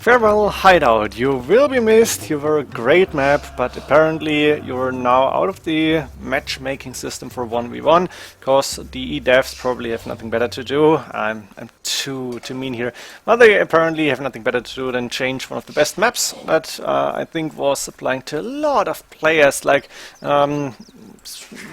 Farewell Hideout, you will be missed, you were a great map, but apparently you're now out of the matchmaking system for 1v1, because DE devs probably have nothing better to do. I'm too mean here. Well, they apparently have nothing better to do than change one of the best maps that I think was applying to a lot of players, like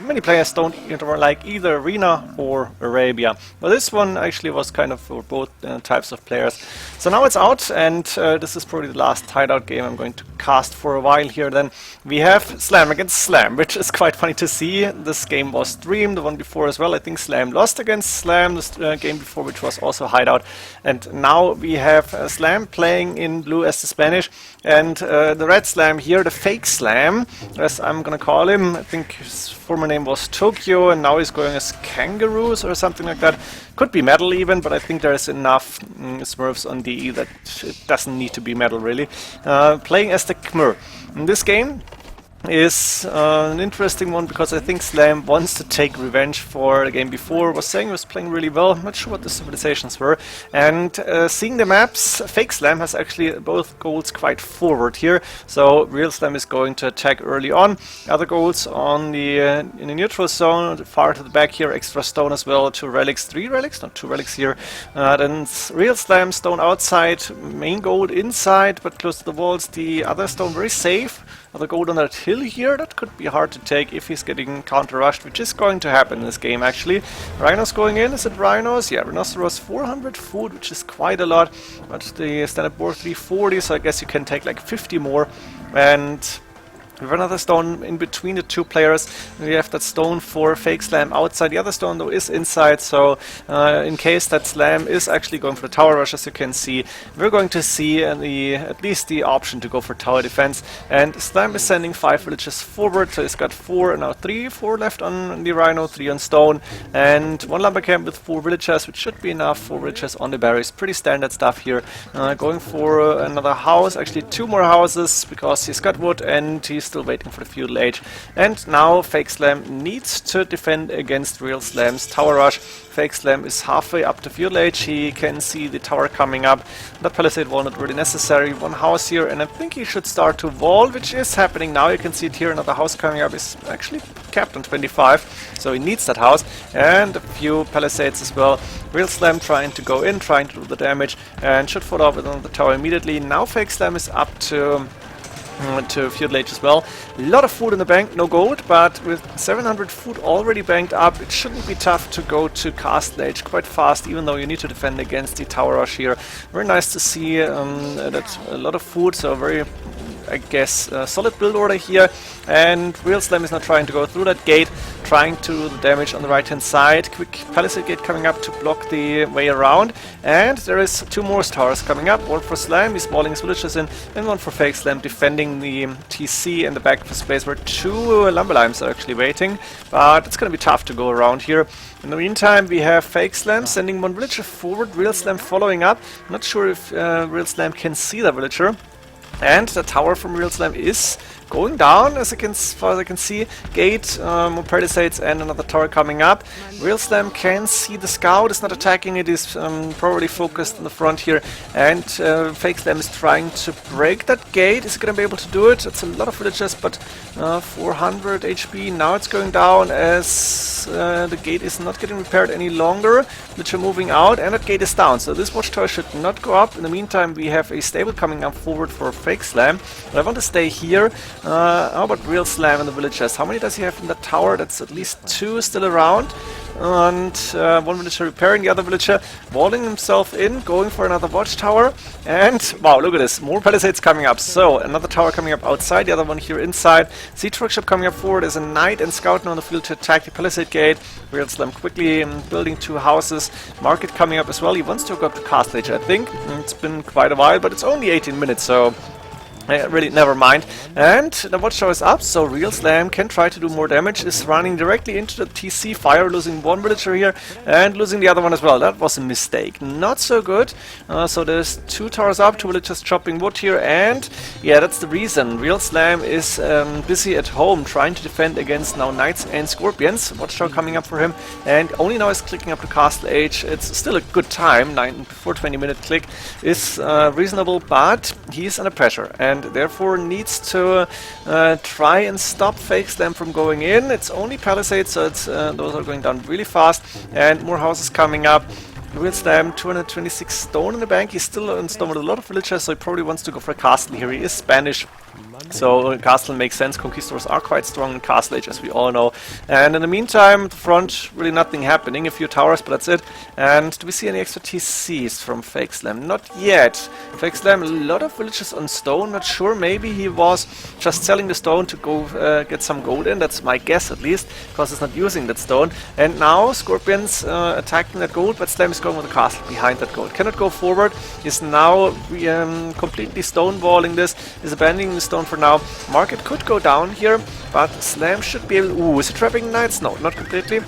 many players don't like either Arena or Arabia. But this one actually was kind of for both types of players. So now it's out, and this is probably the last Hideout game I'm going to cast for a while here. Then we have Slam against Slam, which is quite funny to see. This game was streamed, the one before as well. I think Slam lost against Slam, this game before, which was also Hideout. And now we have Slam playing in blue as the Spanish, and the red Slam here, the fake Slam, as I'm gonna call him. I think his former name was Tokyo, and now he's going as Conquerors or something like that. Could be metal even, but I think there's enough Smurfs on DE that it doesn't need to be metal really. Playing as the Khmer. In this game is an interesting one, because I think Slam wants to take revenge for the game before. Was saying he was playing really well, I'm not sure what the civilizations were, and seeing the maps, fake Slam has actually both goals quite forward here, so real Slam is going to attack early on. Other goals on the in the neutral zone, far to the back here, extra stone as well, 2 relics, 3 relics, not 2 relics here. Then real Slam, stone outside, main gold inside, but close to the walls, the other stone very safe. Other gold on that hill here, that could be hard to take if he's getting counter-rushed, which is going to happen in this game actually. Rhinos going in, is it Rhinos? Yeah, Rhinoceros 400 food, which is quite a lot, but the standard board 340, so I guess you can take like 50 more. And we have another stone in between the two players. We have that stone for fake Slam outside. The other stone though is inside, so in case that Slam is actually going for the tower rush, as you can see, we're going to see at least the option to go for tower defense. And Slam is sending 5 villages forward, so he's got 4 and now 4 left on the Rhino, 3 on stone, and 1 lumber camp with 4 villagers, which should be enough. 4 villagers on the berries, pretty standard stuff here. Going for another house, actually 2 more houses, because he's got wood and he's still waiting for the feudal age. And now fake Slam needs to defend against real Slam's tower rush. Fake Slam is halfway up to feudal age, he can see the tower coming up. That palisade wall not really necessary, 1 house here, and I think he should start to wall, which is happening now. You can see it here, another house coming up is actually capped on 25, so he needs that house, and a few palisades as well. Real Slam trying to go in, trying to do the damage, and should follow up with another tower immediately. Now fake Slam is up to feudal age as well. A lot of food in the bank, no gold, but with 700 food already banked up, it shouldn't be tough to go to castle age quite fast, even though you need to defend against the tower rush here. Very nice to see that a lot of food, so very, I guess, solid build order here. And real Slam is now trying to go through that gate, trying to do the damage on the right hand side. Quick palisade gate coming up to block the way around, and there is 2 more towers coming up, 1 for Slam, he's walling his villagers in, and 1 for fake Slam defending the TC in the back of the space where 2 lumber limes are actually waiting, but it's gonna be tough to go around here. In the meantime, we have fake Slam sending 1 villager forward, real Slam following up. Not sure if real Slam can see the villager. And the tower from real Slam is going down, as far as I can see. Gate, more palisades, and another tower coming up. Real Slam can see the scout, is not attacking it, is probably focused in the front here. And fake Slam is trying to break that gate. Is he going to be able to do it? It's a lot of villagers, but 400 HP. Now it's going down as the gate is not getting repaired any longer. Villager moving out, and that gate is down. So this watchtower should not go up. In the meantime, we have a stable coming up forward for fake Slam. But I want to stay here. How about real Slam and the villagers? How many does he have in the tower? That's at least 2 still around. And 1 villager repairing, the other villager walling himself in, going for another watchtower. And wow, look at this, more palisades coming up. So another tower coming up outside, the other one here inside. Siege workshop coming up forward. There's a knight and scout now on the field to attack the palisade gate. Real Slam quickly building 2 houses. Market coming up as well. He wants to go up to castle age, I think. It's been quite a while, but it's only 18 minutes, so Really, never mind. And the watchtower is up, so Real Slam can try to do more damage. Is running directly into the TC fire, losing one villager here and losing the other one as well. That was a mistake. Not so good. So there's 2 towers up, 2 villagers chopping wood here, and yeah, that's the reason. Real Slam is busy at home trying to defend against now Knights and Scorpions. Watchtower coming up for him, and only now is clicking up to Castle Age. It's still a good time. 420-minute click is reasonable, but he's under pressure and therefore needs to try and stop Fake Slam from going in. It's only Palisades, so it's, those are going down really fast, and more houses coming up. Real Slam, 226 stone in the bank. He's still on stone with a lot of villagers, so he probably wants to go for a castle here. He is Spanish, so castle makes sense. Conquistadors are quite strong in Castle Age, as we all know. And in the meantime, the front, really nothing happening. A few towers, but that's it. And do we see any extra TCs from Fake Slam? Not yet. Fake Slam, a lot of villagers on stone. Not sure. Maybe he was just selling the stone to go get some gold in. That's my guess, at least, because he's not using that stone. And now Scorpions attacking that gold, but Slam is going with the castle behind that gold. Cannot go forward. Is now completely stonewalling this. Is abandoning the stone for now. Market could go down here, but Slam should be able... Ooh, is it trapping Knights? No, not completely.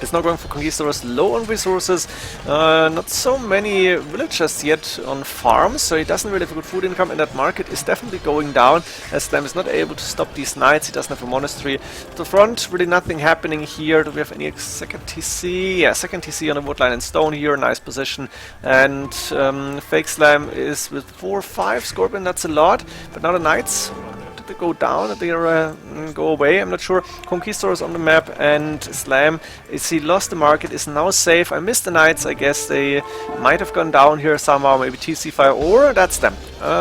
It's now going for Conquistadors, low on resources, not so many villagers yet on farms, so he doesn't really have a good food income, and that market is definitely going down, as Slam is not able to stop these knights. He doesn't have a monastery. At the front, really nothing happening here. Do we have any second TC? Yeah, second TC on the woodline and stone here, nice position. And Fake Slam is with 4-5 Scorpion, that's a lot, but now the knights... They go down, they go away, I'm not sure. Conquistadors on the map, and Slam, is he lost the market, is now safe. I missed the Knights, I guess they might have gone down here somehow, maybe TC fire, or that's them.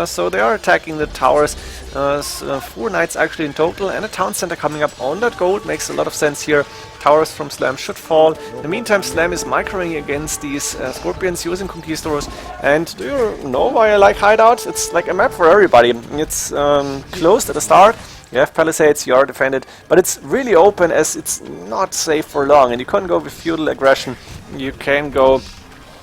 So they are attacking the towers, 4 Knights actually in total, and a town center coming up on that gold, makes a lot of sense here. Towers from Slam should fall. In the meantime, Slam is microing against these Scorpions using Conquistadors. And do you know why I like Hideout? It's like a map for everybody. It's closed at the start. You have Palisades, you are defended, but it's really open as it's not safe for long. And you can't go with feudal aggression. You can go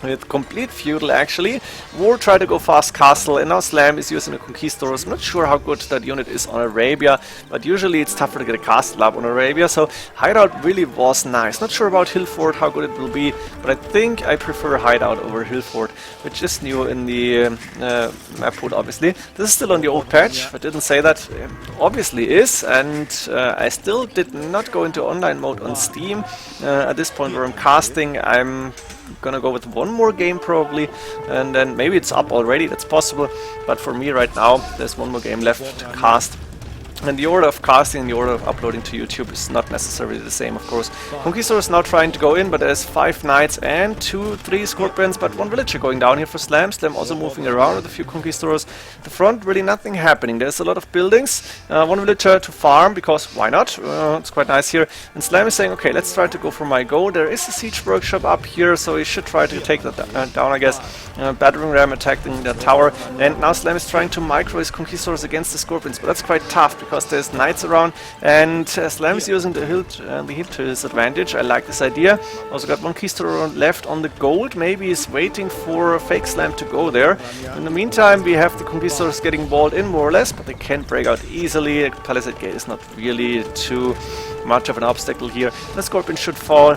with complete feudal actually, or try to go fast castle, and now Slam is using the Conquistadors. I'm not sure how good that unit is on Arabia, but usually it's tougher to get a castle up on Arabia, so Hideout really was nice. Not sure about Hillfort, how good it will be, but I think I prefer Hideout over Hillfort, which is new in the map pool, obviously. This is still on the old patch, I didn't say that, obviously is, and I still did not go into online mode on Steam. At this point where I'm casting, I'm gonna go with one more game probably, and then maybe it's up already, that's possible, but for me right now there's one more game left to cast. And the order of casting and the order of uploading to YouTube is not necessarily the same, of course. Conquistador is now trying to go in, but there's 5 Knights and 2-3 Scorpions, but 1 villager going down here for Slam. Slam also moving around with a few Conquistadors. The front, really nothing happening. There's a lot of buildings. 1 villager to farm, because why not? It's quite nice here. And Slam is saying, okay, let's try to go for my goal. There is a siege workshop up here, so he should try to take that down, I guess. Battering ram attacking the tower. And now Slam is trying to micro his Conquistadors against the Scorpions, but that's quite tough, because there's knights around, and Slam is using the hill to his advantage. I like this idea. Also got 1 Conquistador left on the gold. Maybe he's waiting for Fake Slam to go there. In the meantime, we have the Conquistadors getting walled in more or less, but they can break out easily. Palisade Gate is not really too much of an obstacle here. The Scorpion should fall.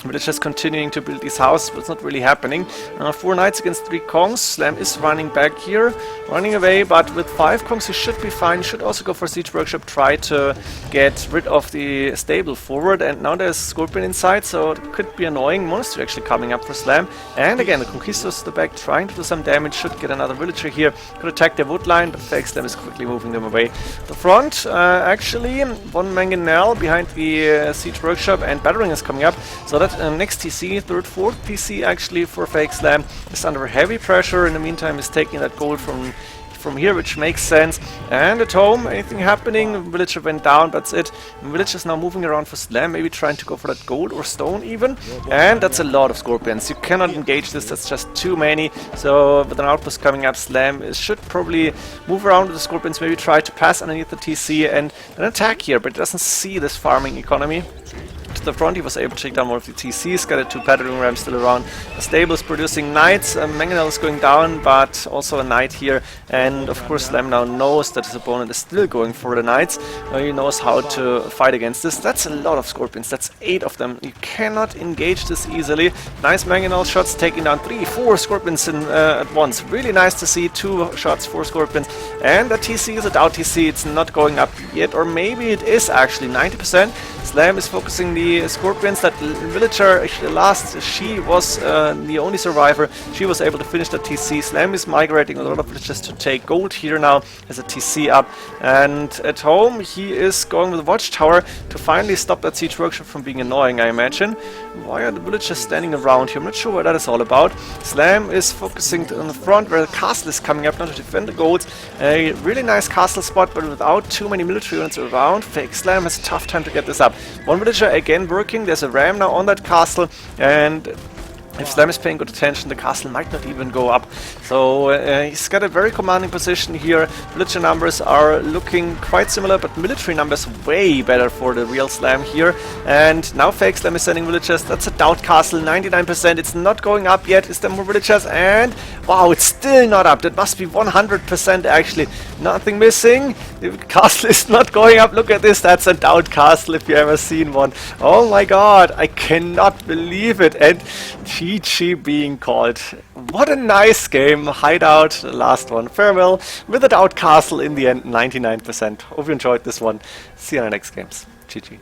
Villagers continuing to build these houses, but it's not really happening. 4 Knights against 3 Kongs. Slam is running back here, running away, but with 5 Kongs he should be fine. Should also go for Siege Workshop, try to get rid of the stable forward, and now there's Scorpion inside, so it could be annoying. Monastery actually coming up for Slam, and again the Conquistadors at the back trying to do some damage. Should get another villager here, could attack their wood line, but Fake Slam is quickly moving them away. The front, actually, 1 Mangonel behind the Siege Workshop, and Battering is coming up, so that next TC, 3rd, 4th TC actually for Fake Slam is under heavy pressure. In the meantime is taking that gold from here, which makes sense. And at home, anything happening? Villager went down, that's it. Villager is now moving around for Slam, maybe trying to go for that gold or stone even. And that's a lot of Scorpions. You cannot engage this, that's just too many. So with an outpost coming up, Slam should probably move around with the Scorpions, maybe try to pass underneath the TC and an attack here, but it doesn't see this farming economy. to the front. He was able to take down one of the TCs, got a 2 battering rams still around. The stable is producing knights. Mangonel is going down, but also a knight here. And of course, Slam now knows that his opponent is still going for the knights. He knows how to fight against this. That's a lot of scorpions. That's 8 of them. You cannot engage this easily. Nice Mangonel shots, taking down 3, 4 scorpions at once. Really nice to see 2 shots, 4 scorpions. And the TC is a DauT TC. It's not going up yet, or maybe it is actually 90%. Slam is focusing the scorpions. That villager, actually last, she was the only survivor. She was able to finish the TC. Slam is migrating a lot of villagers to take gold here now as a TC up. And at home, he is going with the watchtower to finally stop that siege workshop from being annoying, I imagine. Why are the villagers standing around here? I'm not sure what that is all about. Slam is focusing on the front where the castle is coming up now to defend the golds. A really nice castle spot, but without too many military units around. Fake Slam has a tough time to get this up. One villager again working. There's a ram now on that castle, and if Slam is paying good attention, the castle might not even go up. So he's got a very commanding position here. Villager numbers are looking quite similar, but military numbers way better for the real Slam here. And now Fake Slam is sending villagers. That's a DauT Castle, 99%. It's not going up yet. Is there more villagers? And wow, it's still not up. That must be 100% actually. Nothing missing. The castle is not going up. Look at this. That's a DauT Castle if you ever seen one. Oh my god, I cannot believe it. And GG being called. What a nice game. Hideout, the last one. Farewell with a DauT Castle in the end, 99%. Hope you enjoyed this one. See you in the next games. GG.